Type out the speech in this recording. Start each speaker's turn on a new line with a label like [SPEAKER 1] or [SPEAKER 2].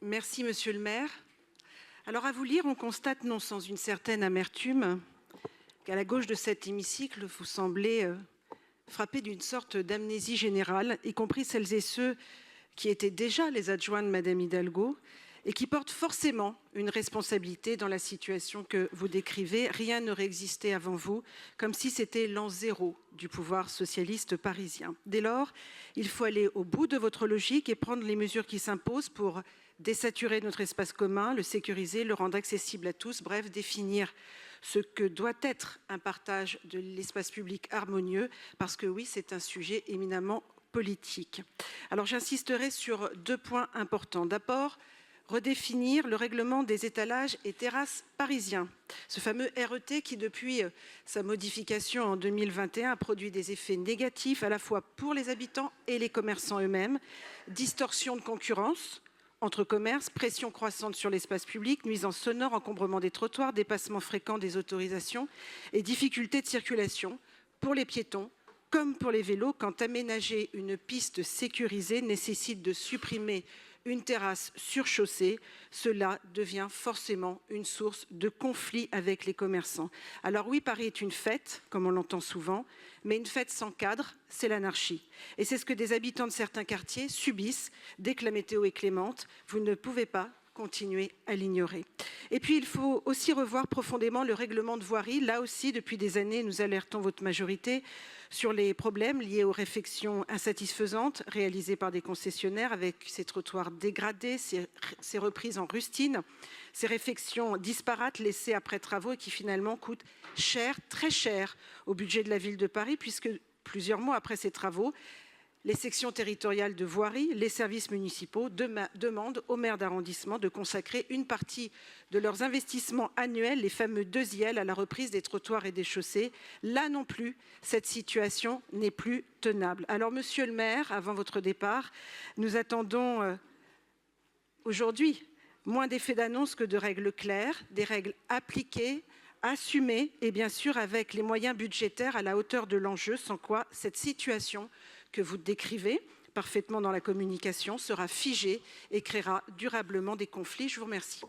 [SPEAKER 1] Merci, monsieur le maire. Alors, à vous lire, on constate, non sans une certaine amertume, qu'à la gauche de cet hémicycle, vous semblez frappé d'une sorte d'amnésie générale, y compris celles et ceux qui étaient déjà les adjoints de Madame Hidalgo et qui portent forcément une responsabilité dans la situation que vous décrivez. Rien n'aurait existé avant vous, comme si c'était l'an zéro du pouvoir socialiste parisien. Dès lors, il faut aller au bout de votre logique et prendre les mesures qui s'imposent pour désaturer notre espace commun, le sécuriser, le rendre accessible à tous, bref, définir ce que doit être un partage de l'espace public harmonieux, parce que oui, c'est un sujet éminemment politique. Alors j'insisterai sur 2 points importants. D'abord, redéfinir le règlement des étalages et terrasses parisiens. Ce fameux RET qui, depuis sa modification en 2021, a produit des effets négatifs à la fois pour les habitants et les commerçants eux-mêmes. Distorsion de concurrence entre commerces, pression croissante sur l'espace public, nuisances sonores, encombrement des trottoirs, dépassement fréquent des autorisations et difficultés de circulation pour les piétons comme pour les vélos quand aménager une piste sécurisée nécessite de supprimer une terrasse sur chaussée, cela devient forcément une source de conflit avec les commerçants. Alors oui, Paris est une fête, comme on l'entend souvent, mais une fête sans cadre, c'est l'anarchie. Et c'est ce que des habitants de certains quartiers subissent dès que la météo est clémente. Vous ne pouvez pas continuer à l'ignorer. Et puis, il faut aussi revoir profondément le règlement de voirie. Là aussi, depuis des années, nous alertons votre majorité sur les problèmes liés aux réfections insatisfaisantes réalisées par des concessionnaires avec ces trottoirs dégradés, ces reprises en rustine, ces réfections disparates laissées après travaux et qui finalement coûtent cher, très cher au budget de la ville de Paris, puisque plusieurs mois après ces travaux, les sections territoriales de voirie, les services municipaux demandent aux maires d'arrondissement de consacrer une partie de leurs investissements annuels, les fameux 2IL, à la reprise des trottoirs et des chaussées. Là non plus, cette situation n'est plus tenable. Alors, monsieur le maire, avant votre départ, nous attendons aujourd'hui moins d'effets d'annonce que de règles claires, des règles appliquées, assumées et bien sûr avec les moyens budgétaires à la hauteur de l'enjeu, sans quoi cette situation que vous décrivez parfaitement dans la communication sera figée et créera durablement des conflits. Je vous remercie.